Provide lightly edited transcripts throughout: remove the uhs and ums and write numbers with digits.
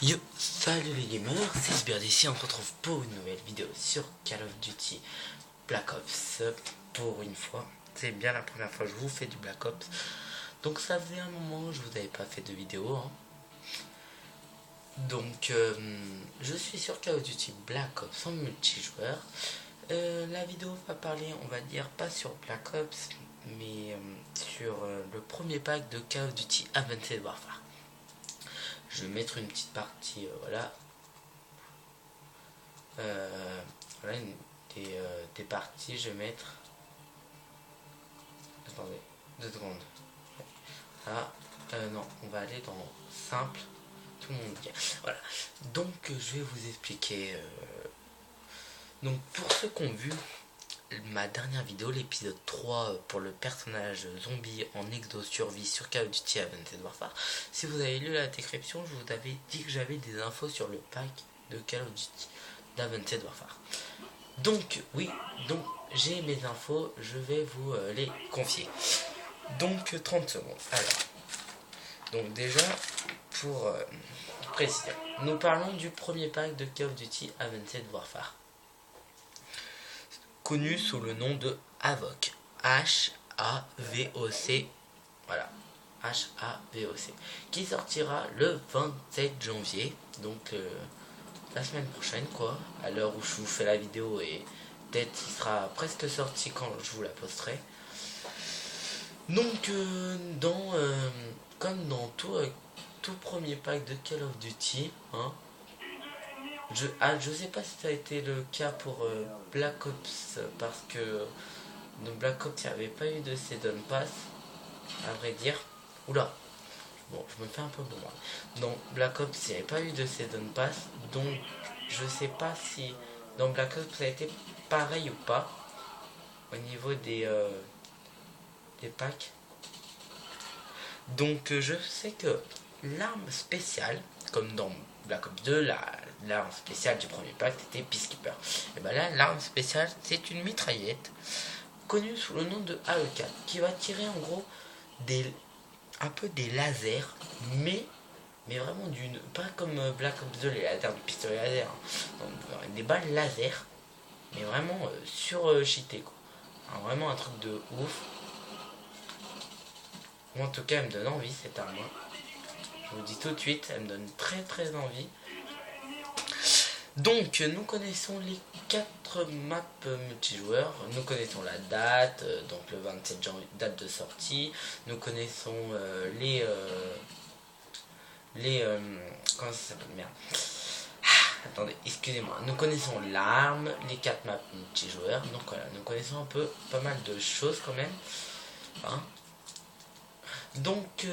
Yo, salut les gamers, c'est Sbird ici, on se retrouve pour une nouvelle vidéo sur Call of Duty Black Ops. Pour une fois, c'est bien la première fois que je vous fais du Black Ops. Donc ça faisait un moment que je vous avais pas fait de vidéo. Donc je suis sur Call of Duty Black Ops en multijoueur. La vidéo va parler, on va dire, pas sur Black Ops, mais sur le premier pack de Call of Duty Advanced Warfare. Je vais mettre une petite partie, voilà. Voilà des parties, je vais mettre. Attendez, 2 secondes. Ah, non, on va aller dans simple. Tout le monde dit. Voilà. Donc, je vais vous expliquer. Donc, pour ceux qui ont vu ma dernière vidéo, l'épisode 3 pour le personnage zombie en exo survie sur Call of Duty Advanced Warfare. Si vous avez lu la description, je vous avais dit que j'avais des infos sur le pack de Call of Duty d'Advanced Warfare. Donc oui, donc j'ai mes infos, je vais vous les confier. Donc 30 secondes. Alors, donc déjà pour préciser, nous parlons du premier pack de Call of Duty Advanced Warfare, connu sous le nom de HAVOC. H-A-V-O-C. Voilà. H-A-V-O-C. Qui sortira le 27 janvier. Donc la semaine prochaine, quoi. À l'heure où je vous fais la vidéo, et peut-être il sera presque sorti quand je vous la posterai. Donc, comme dans tout premier pack de Call of Duty, je sais pas si ça a été le cas pour Black Ops, parce que dans Black Ops il n'y avait pas eu de Season Pass, à vrai dire. Oula, bon, je me fais un peu bon moi. Dans Black Ops il n'y avait pas eu de Season Pass, donc je sais pas si dans Black Ops ça a été pareil ou pas au niveau des packs. Donc je sais que l'arme spéciale, comme dans Black Ops 2, l'arme spéciale du premier pack c'était Peacekeeper. Et ben là, l'arme spéciale c'est une mitraillette connue sous le nom de AE4 qui va tirer en gros un peu des lasers, mais vraiment pas comme Black Ops 2 les lasers du pistolet laser, donc, des balles laser, mais vraiment cheaté quoi. Alors, vraiment un truc de ouf. Moi en tout cas elle me donne envie cette arme. Je vous dis tout de suite, elle me donne très très envie. Donc nous connaissons les 4 maps multijoueurs, nous connaissons la date, donc le 27 janvier, date de sortie, nous connaissons comment ça s'appelle, merde. Attendez, excusez-moi, nous connaissons l'arme, les 4 maps multijoueurs, donc voilà, nous connaissons un peu pas mal de choses quand même. Donc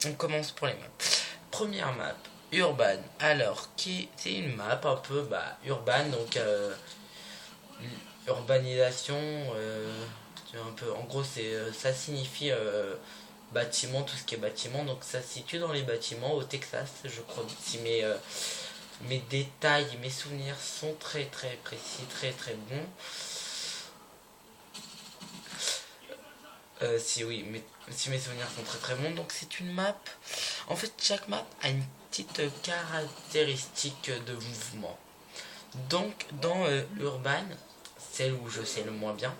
on commence pour les maps. Première map, Urban. Alors, c'est une map un peu urbaine, donc urbanisation, un peu, en gros ça signifie bâtiment, tout ce qui est bâtiment, donc ça se situe dans les bâtiments au Texas, je crois. Si mes détails, mes souvenirs sont très très précis, très très bons. Si oui, si mes souvenirs sont très très bons, donc c'est une map. En fait, chaque map a une petite caractéristique de mouvement. Donc, dans Urban, celle où je sais le moins bien,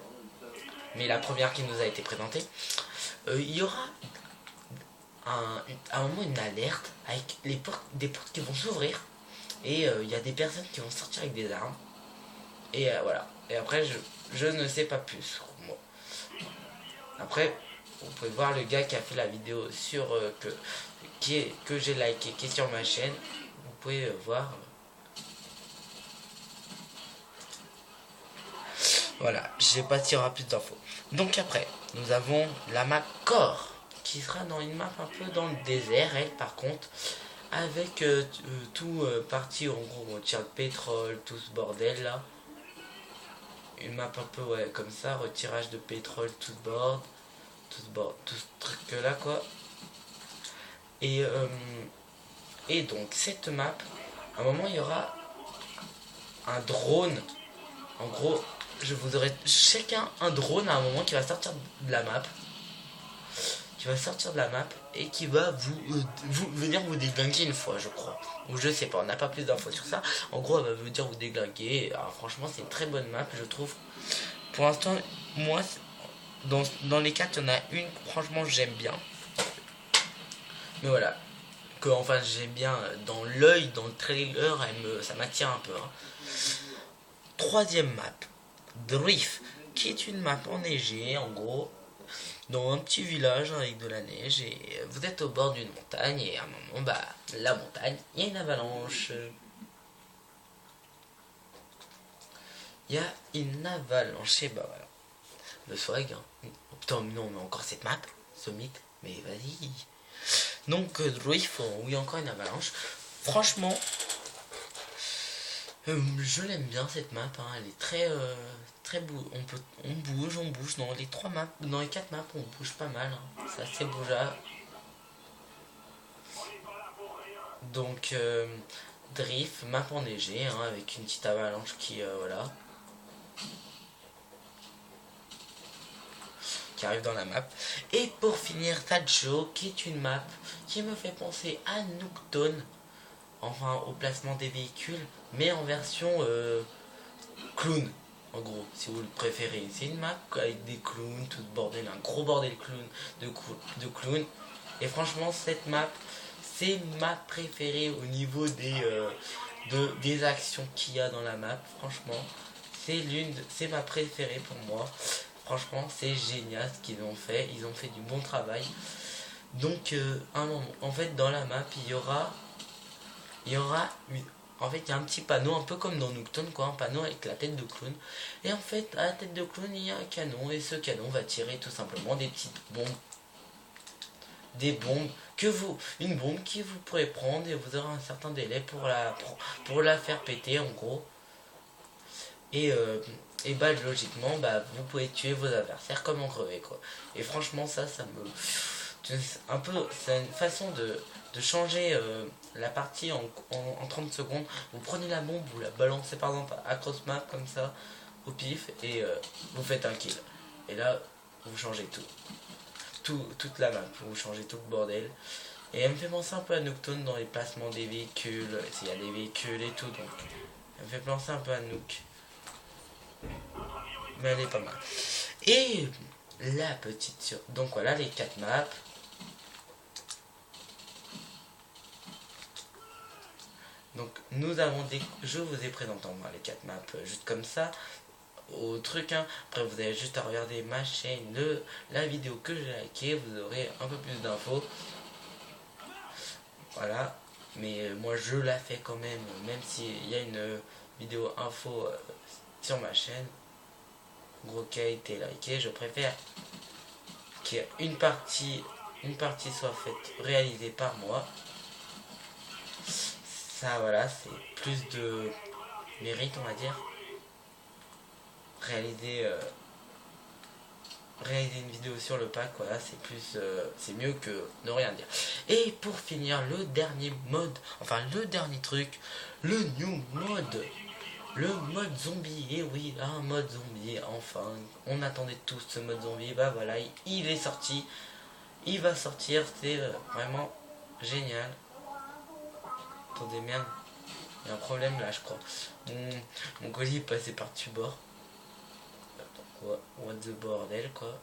mais la première qui nous a été présentée, il y aura à un moment une alerte avec des portes qui vont s'ouvrir, et il y a des personnes qui vont sortir avec des armes. Et voilà. Et après, je ne sais pas plus. Moi. Après, vous pouvez voir le gars qui a fait la vidéo sur que j'ai liké, qui est sur ma chaîne. Vous pouvez voir. Voilà, je vais pas tirer plus d'infos. Donc après, nous avons la map Core, qui sera dans une map un peu dans le désert, elle par contre, avec tout parti, en gros, on tire le pétrole, tout ce bordel là. Une map un peu comme ça, retirage de pétrole, tout ce truc là quoi. Et donc cette map, à un moment il y aura un drone. En gros, je vous aurai chacun un drone à un moment qui va sortir de la map. qui va sortir de la map et qui va venir vous déglinguer une fois, je crois. Ou je sais pas, on n'a pas plus d'infos sur ça. En gros, elle va venir vous déglinguer. Alors, franchement, c'est une très bonne map, je trouve. Pour l'instant, moi, dans les 4, il y en a une, franchement, j'aime bien. Mais voilà. Que, enfin, j'aime bien dans l'œil, dans le trailer, ça m'attire un peu. Hein. Troisième map, Drift, qui est une map enneigée, en gros, dans un petit village avec de la neige. Et vous êtes au bord d'une montagne, et à un moment, bah, la montagne, il y a une avalanche. Il y a une avalanche, et bah voilà. Le swag, hein. Putain, non, mais encore cette map, ce mythe, mais vas-y. Donc, Drift, oui, encore une avalanche. Franchement, je l'aime bien cette map, hein. Elle est très on bouge. Dans les 3 maps, dans les 4 maps, on bouge pas mal. Hein. C'est assez bougeable. Donc, Drift, map enneigée, hein, avec une petite avalanche voilà. Qui arrive dans la map. Et pour finir, Tajo, qui est une map qui me fait penser à Nuketown, enfin au placement des véhicules, mais en version clown, en gros, si vous le préférez. C'est une map avec des clowns, tout bordel, un gros bordel de clowns. Et franchement, cette map, c'est ma préférée au niveau des actions qu'il y a dans la map. Franchement, c'est ma préférée pour moi. Franchement, c'est génial ce qu'ils ont fait. Ils ont fait du bon travail. Donc, en fait, dans la map, il y aura en fait, il y a un petit panneau, un peu comme dans Nuketown, quoi, un panneau avec la tête de clown. Et en fait, à la tête de clown, il y a un canon, et ce canon va tirer tout simplement des petites bombes. Des bombes une bombe que vous pourrez prendre, et vous aurez un certain délai pour la faire péter, en gros. Et bah, logiquement, bah, vous pouvez tuer vos adversaires comme en crever, quoi. Et franchement, ça me... un peu, c'est une façon de changer la partie en 30 secondes. Vous prenez la bombe, vous la balancez par exemple à cross map comme ça, au pif, et vous faites un kill. Et là, vous changez toute la map, vous changez tout le bordel. Et elle me fait penser un peu à Nuketown dans les placements des véhicules, s'il y a des véhicules et tout, donc elle me fait penser un peu à Nook. Mais elle est pas mal. Et la petite... Donc voilà les 4 maps. Donc nous avons je vous ai présenté en moi les 4 maps juste comme ça au truc, hein. Après vous avez juste à regarder ma chaîne, la vidéo que j'ai likée, vous aurez un peu plus d'infos. Voilà, mais moi je la fais quand même s'il y a une vidéo info sur ma chaîne, gros qui a été liké, je préfère qu'une partie soit faite, réalisée par moi. Ça voilà, c'est plus de mérite, on va dire. Réaliser une vidéo sur le pack, voilà, c'est mieux que ne rien dire. Et pour finir, le dernier truc, le new mode, le mode zombie. Et oui, un mode zombie, enfin, on attendait tous ce mode zombie, bah voilà, il est sorti, il va sortir, c'est vraiment génial. Attendez, merde, il y a un problème là, je crois. Mon colis est passé par-dessus bord. What the bordel, quoi.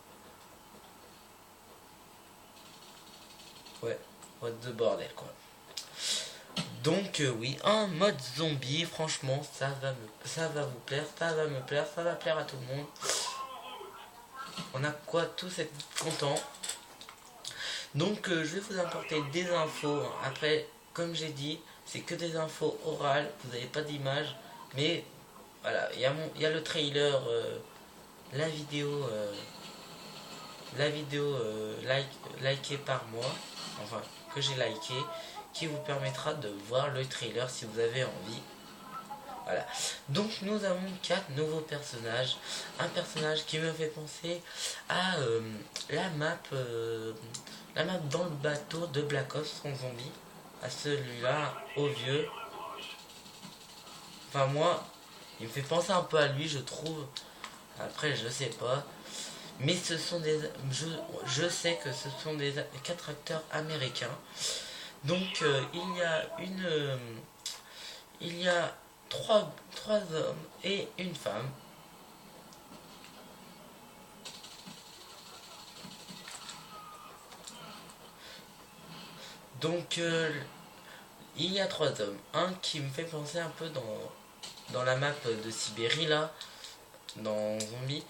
Ouais, what the bordel, quoi. Donc oui, un mode zombie, franchement, ça va vous plaire, ça va me plaire, ça va plaire à tout le monde. On a quoi tous être contents. Donc je vais vous apporter des infos. Après, comme j'ai dit, c'est que des infos orales, vous n'avez pas d'image, mais voilà, il y a le trailer, la vidéo likée par moi, enfin que j'ai liké, qui vous permettra de voir le trailer si vous avez envie. Voilà. Donc nous avons 4 nouveaux personnages. Un personnage qui me fait penser à la map dans le bateau de Black Ops en zombie. À celui-là, au vieux. Enfin moi, il me fait penser un peu à lui, je trouve. Après je sais pas. Mais ce sont des... Je sais que ce sont des 4 acteurs américains. Donc il y a trois hommes et une femme. Donc il y a 3 hommes. Un qui me fait penser un peu dans la map de Sibérie là, dans Zombie.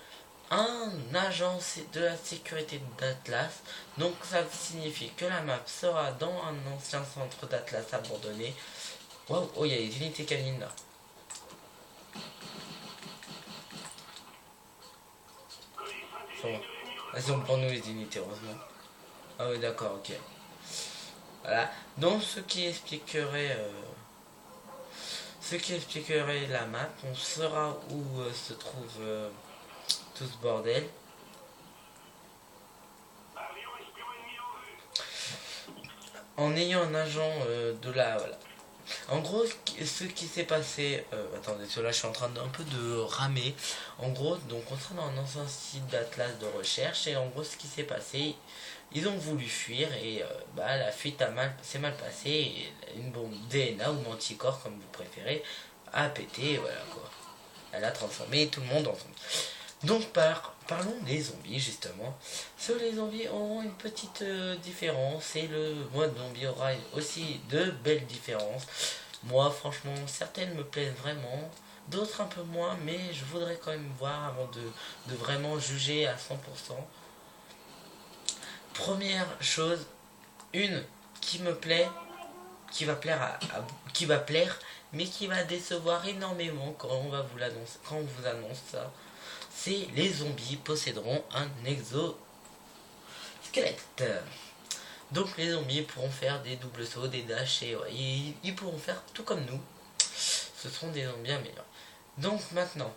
Un agent de la sécurité d'Atlas. Donc ça signifie que la map sera dans un ancien centre d'Atlas abandonné. Waouh, oh il y a des unités canines là. Bon. Elles sont pour nous les unités heureusement. Ah oui d'accord, ok. Voilà. Donc ce qui expliquerait la map, on saura où se trouve tout ce bordel. En ayant un agent de la... Voilà. En gros, ce qui s'est passé... attendez, là je suis en train d'un peu de ramer. En gros, donc on sera dans un ancien site d'Atlas de recherche. Et en gros, ce qui s'est passé, ils ont voulu fuir. Et la fuite s'est mal passée. Et une bombe DNA ou manticore, comme vous préférez, a pété. Et voilà quoi. Elle a transformé tout le monde en zombie. Donc parlons des zombies justement. Les zombies auront une petite différence et le mode zombie aura aussi de belles différences. Moi franchement certaines me plaisent vraiment, d'autres un peu moins, mais je voudrais quand même voir avant de vraiment juger à 100%. Première chose, une qui me plaît, qui va plaire, mais qui va décevoir énormément quand on vous annonce ça. C'est les zombies posséderont un exosquelette. Donc les zombies pourront faire des doubles sauts, des dashs et ils pourront faire tout comme nous. Ce seront des zombies améliorés. Donc maintenant,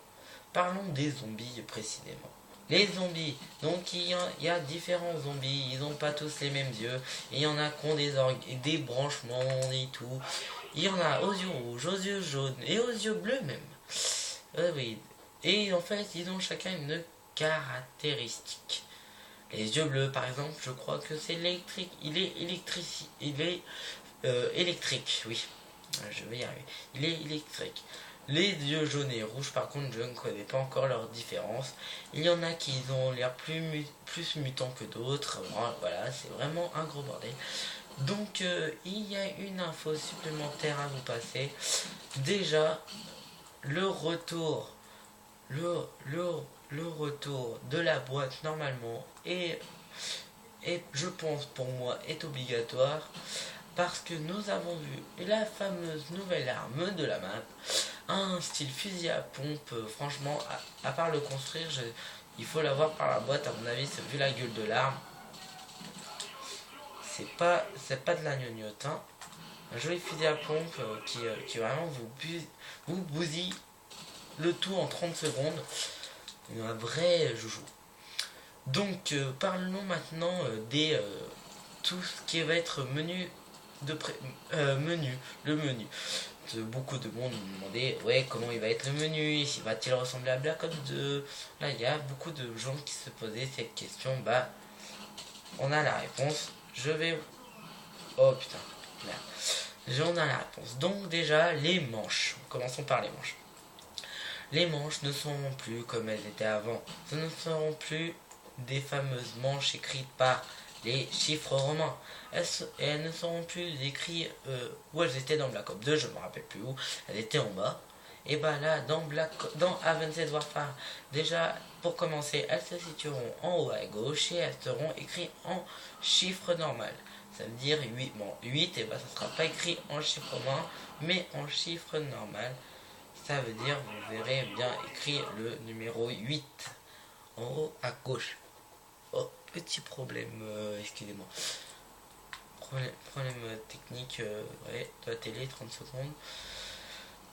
parlons des zombies précisément. Les zombies, donc il y a différents zombies, ils n'ont pas tous les mêmes yeux. Il y en a qui ont des branchements et tout. Il y en a aux yeux rouges, aux yeux jaunes et aux yeux bleus même. Oui. Et en fait, ils ont chacun une caractéristique. Les yeux bleus, par exemple, je crois que c'est électrique. Il est électrique, oui. Je vais y arriver. Il est électrique. Les yeux jaunes et rouges, par contre, je ne connais pas encore leur différence. Il y en a qui ont l'air plus mutants que d'autres. Voilà, c'est vraiment un gros bordel. Donc, il y a une info supplémentaire à vous passer. Déjà, le retour de la boîte normalement et je pense pour moi est obligatoire parce que nous avons vu la fameuse nouvelle arme de la map, un style fusil à pompe. Franchement à part le construire, il faut l'avoir par la boîte à mon avis, vu la gueule de l'arme. C'est pas de la gnognotte, hein. Un joli fusil à pompe qui vraiment vous bousille le tout en 30 secondes. Un vrai joujou. Donc parlons maintenant des tout ce qui va être menu. Le menu. Beaucoup de monde me demandait comment il va être le menu, va-t-il ressembler à Black Ops 2. Là il y a beaucoup de gens qui se posaient cette question. On a la réponse. Oh putain, merde. On a la réponse. Donc déjà les manches. Commençons par les manches. Les manches ne seront plus comme elles étaient avant. Ce ne seront plus des fameuses manches écrites par les chiffres romains. Elles ne seront plus écrites où elles étaient dans Black Ops 2, je ne me rappelle plus où. Elles étaient en bas. Et là, dans Advanced Warfare, déjà, pour commencer, elles se situeront en haut à gauche et elles seront écrites en chiffre normal. Ça veut dire 8. Bon, 8, ça ne sera pas écrit en chiffre romain, mais en chiffre normal. Ça veut dire, vous verrez bien écrit le numéro 8 en haut à gauche. Oh, petit problème, excusez-moi. Problème technique de la télé, 30 secondes.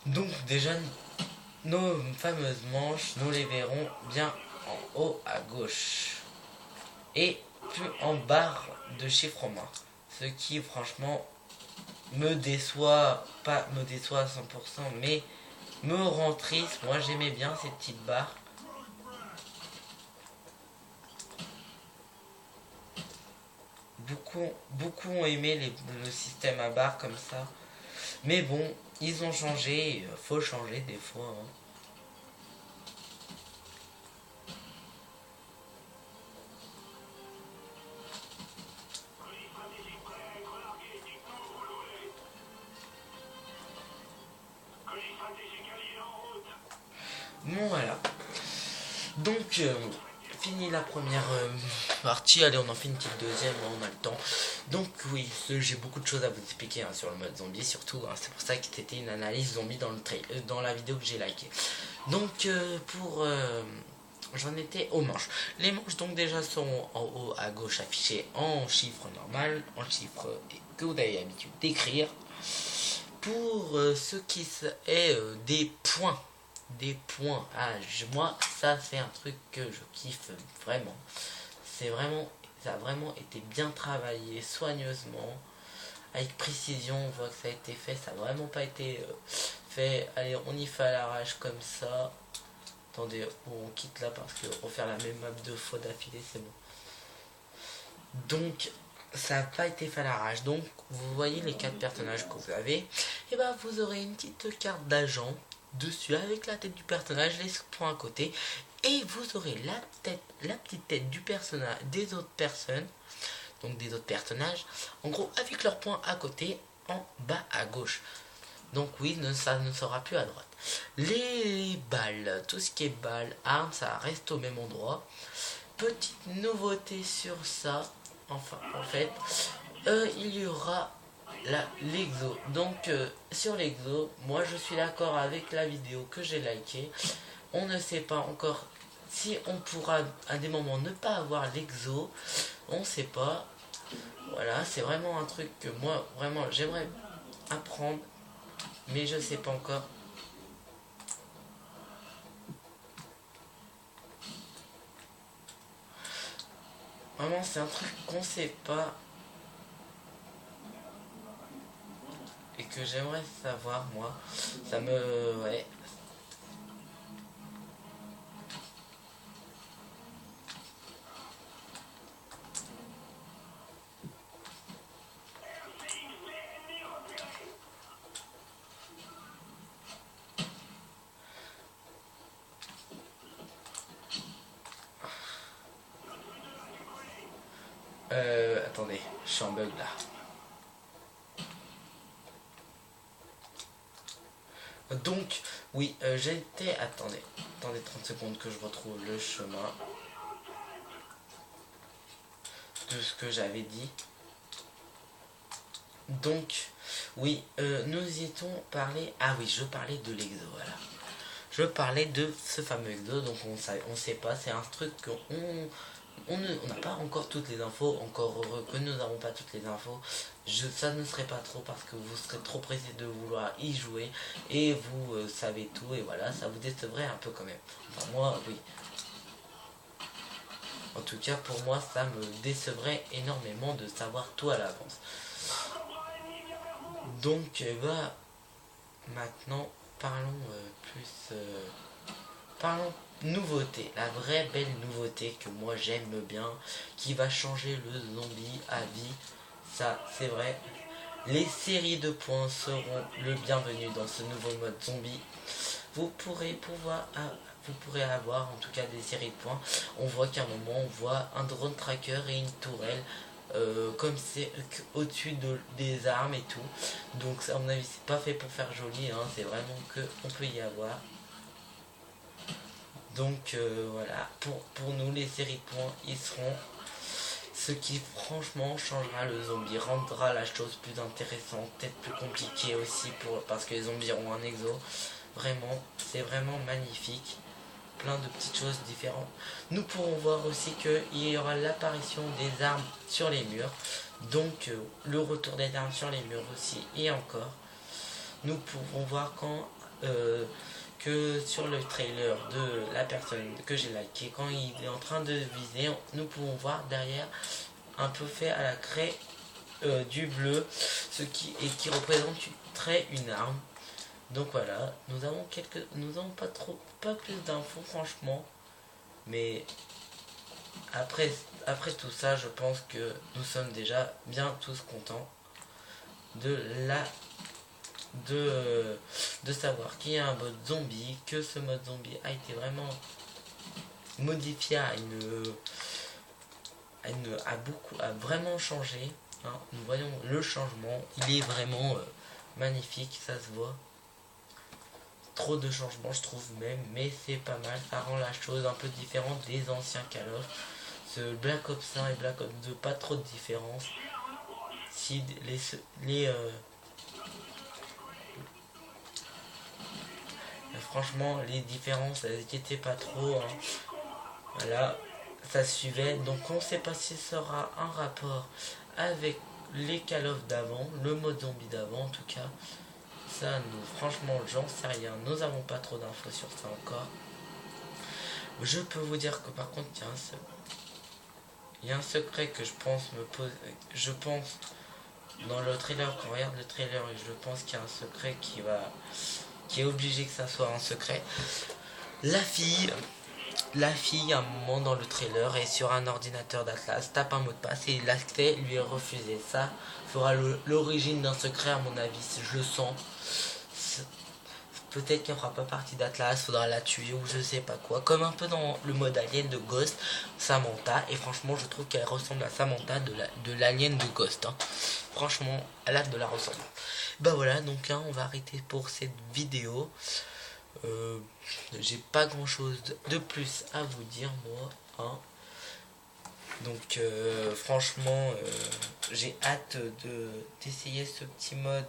Donc déjà, nos fameuses manches, nous les verrons bien en haut à gauche. Et plus en barre de chiffres romains. Ce qui franchement me déçoit, pas me déçoit à 100%, mais me rend triste. Moi j'aimais bien ces petites barres. beaucoup ont aimé le système à barre comme ça. Mais bon, ils ont changé, faut changer des fois. Hein. Bon voilà. Donc fini la première partie. Allez, on en fait une petite deuxième, on a le temps. Donc oui, j'ai beaucoup de choses à vous expliquer hein, sur le mode zombie surtout. Hein, c'est pour ça que c'était une analyse zombie dans la vidéo que j'ai likée. Donc j'en étais aux manches. Les manches donc déjà sont en haut à gauche affichées en chiffre normal, en chiffre que vous avez l'habitude d'écrire. Pour ce qui est des points. Moi ça c'est un truc que je kiffe vraiment. Ça a vraiment été bien travaillé, soigneusement, avec précision. On voit que ça a été fait, ça n'a vraiment pas été fait. Allez, on y fait à l'arrache comme ça. Attendez, on quitte là parce que refaire la même map 2 fois d'affilée c'est bon. Donc ça n'a pas été fait à l'arrache. Donc vous voyez les 4 personnages que vous avez. Et ben vous aurez une petite carte d'agent dessus avec la tête du personnage, les points à côté. Et vous aurez la petite tête du personnage, des autres personnes. Donc des autres personnages. En gros avec leurs points à côté en bas à gauche. Donc oui, ça ne sera plus à droite. Les balles, tout ce qui est balles, armes, ça reste au même endroit. Petite nouveauté sur ça, enfin en fait, il y aura l'exo. Donc sur l'exo, moi je suis d'accord avec la vidéo que j'ai likée. On ne sait pas encore si on pourra à des moments ne pas avoir l'exo. On ne sait pas. Voilà, c'est vraiment un truc que moi vraiment j'aimerais apprendre. Mais je sais pas encore. Vraiment c'est un truc qu'on sait pas. Et que j'aimerais savoir moi. Ça me... Ouais. Attendez, je suis en bug là. Donc, oui, j'étais... Attendez 30 secondes que je retrouve le chemin de ce que j'avais dit. Donc, oui, nous y étions parlé... Ah oui, je parlais de l'exo, voilà. Je parlais de ce fameux exo, donc on sait pas, c'est un truc qu'on... On n'a pas encore toutes les infos, encore heureux que nous n'avons pas toutes les infos. Ça ne serait pas trop parce que vous serez trop pressé de vouloir y jouer et vous savez tout et voilà, ça vous décevrait un peu quand même. Enfin moi, oui. En tout cas, pour moi, ça me décevrait énormément de savoir tout à l'avance. Donc, bah, maintenant, parlons parlons nouveauté, la vraie belle nouveauté que moi j'aime bien, qui va changer le zombie à vie. Ça, c'est vrai. Les séries de points seront le bienvenu dans ce nouveau mode zombie. Vous pourrez avoir en tout cas des séries de points. On voit qu'à un moment on voit un drone tracker et une tourelle comme c'est au-dessus des armes et tout. Donc à mon avis c'est pas fait pour faire joli, hein, c'est vraiment que on peut y avoir. Donc voilà, pour nous les séries de points ils seront ce qui franchement changera le zombie, rendra la chose plus intéressante, peut-être plus compliquée aussi parce que les zombies auront un exo. Vraiment, c'est vraiment magnifique. Plein de petites choses différentes. Nous pourrons voir aussi qu'il y aura l'apparition des armes sur les murs. Donc le retour des armes sur les murs aussi et encore. Nous pourrons voir que sur le trailer de la personne que j'ai liké, quand il est en train de viser, nous pouvons voir derrière un peu fait à la craie du bleu, qui représente une arme. Donc voilà, nous avons pas plus d'infos franchement, mais après tout ça, je pense que nous sommes déjà bien tous contents de savoir qu'il y a un mode zombie, que ce mode zombie a été vraiment modifié a vraiment changé, hein. Nous voyons le changement, il est vraiment magnifique, ça se voit. Trop de changements je trouve même, mais c'est pas mal, ça rend la chose un peu différente des anciens Call of. Ce Black Ops 1 et Black Ops 2, pas trop de différence. Si franchement les différences elles étaient pas trop, hein. Voilà, ça suivait, donc on ne sait pas si ça aura un rapport avec les Call of d'avant, le mode zombie d'avant en tout cas. Ça, franchement, j'en sais rien. Nous avons pas trop d'infos sur ça encore. Je peux vous dire que par contre, il y a un secret que je pense me pose. Je pense dans le trailer, quand on regarde le trailer, je pense qu'il y a un secret qui est obligé que ça soit un secret. La fille, à un moment dans le trailer, est sur un ordinateur d'Atlas, tape un mot de passe et l'accès lui est refusé. Ça fera l'origine d'un secret à mon avis, je le sens. Peut-être qu'elle fera pas partie d'Atlas, faudra la tuer ou je sais pas quoi. Comme un peu dans le mode alien de Ghost, Samantha. Et franchement, je trouve qu'elle ressemble à Samantha de l'alien de Ghost, hein. Franchement, elle a de la ressemblance. Bah voilà, donc hein, on va arrêter pour cette vidéo. J'ai pas grand chose de plus à vous dire, moi, hein. Donc franchement, j'ai hâte d'essayer ce petit mode.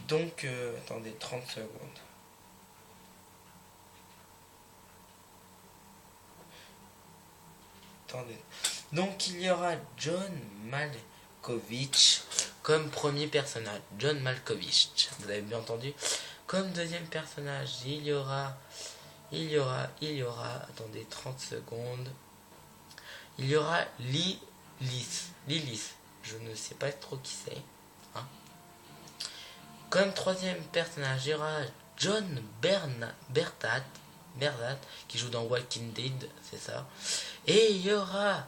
Donc, attendez 30 secondes. Attendez. Donc, il y aura John Malkovich comme premier personnage. John Malkovich, vous avez bien entendu. Comme deuxième personnage, il y aura, attendez 30 secondes. Il y aura Lilith. Je ne sais pas trop qui c'est. Hein. Comme troisième personnage, il y aura John Bernat qui joue dans Walking Dead, c'est ça. Et il y aura,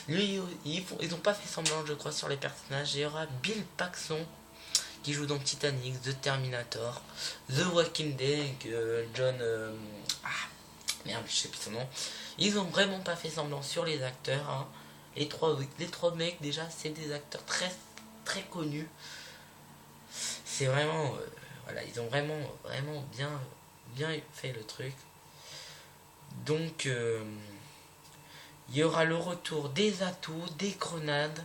lui, ils n'ont pas fait semblant, je crois, sur les personnages. Il y aura Bill Paxton qui joue dans Titanic, The Terminator, The Walking Dead, John, merde, je sais plus son nom. Ils ont vraiment pas fait semblant sur les acteurs, hein. Les trois mecs déjà, c'est des acteurs très très connus. C'est vraiment, voilà, ils ont vraiment bien fait le truc. Donc, il y aura le retour des atouts, des grenades.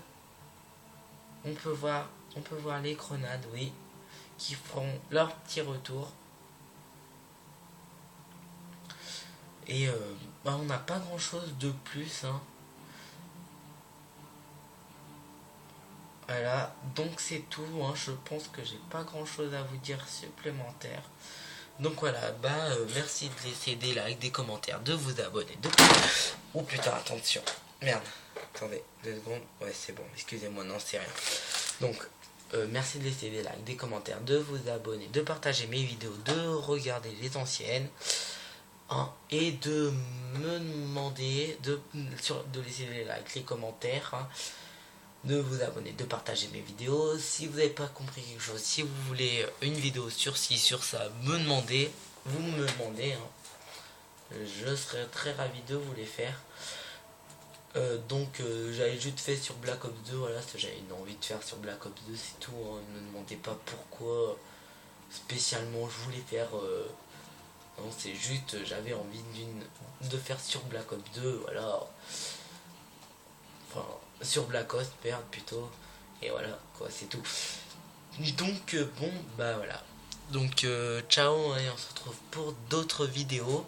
On peut voir les grenades, oui, qui feront leur petit retour. Et on n'a pas grand chose de plus, hein. Voilà, donc c'est tout, hein. Je pense que j'ai pas grand chose à vous dire supplémentaire. Donc voilà, merci de laisser des likes, des commentaires, de vous abonner. Oh putain, attention. Merde. Attendez, 2 secondes. Ouais, c'est bon, excusez-moi, non, c'est rien. Donc, merci de laisser des likes, des commentaires, de vous abonner, de partager mes vidéos, de regarder les anciennes. Hein, et de me demander de laisser les likes, les commentaires, hein, de vous abonner, de partager mes vidéos. Si vous n'avez pas compris quelque chose, si vous voulez une vidéo sur ci, sur ça, vous me demandez, hein. Je serais très ravi de vous les faire. Donc j'avais juste fait sur Black Ops 2, voilà, j'avais une envie de faire sur Black Ops 2, c'est tout, hein. Ne me demandez pas pourquoi spécialement je voulais faire, non, c'est juste j'avais envie de faire sur Black Ops 2, voilà. Enfin, sur Black Ops, merde, plutôt. Et voilà, quoi, c'est tout. Donc, bon, bah voilà. Donc, ciao, et on se retrouve pour d'autres vidéos.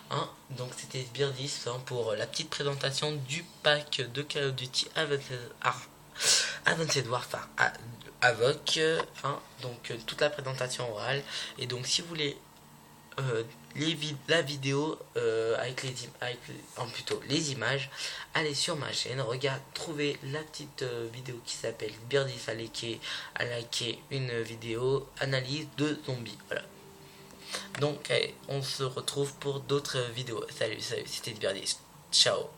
Hein. Donc, c'était Birdis, hein, pour la petite présentation du pack de Call of Duty Advanced Warfare Avoc. Hein. Donc, toute la présentation orale. Et donc, si vous voulez la vidéo avec les images, allez sur ma chaîne, trouvez la petite vidéo qui s'appelle Birdis a liké une vidéo analyse de zombies, voilà. Donc, allez, on se retrouve pour d'autres vidéos. Salut, c'était Birdie. Ciao.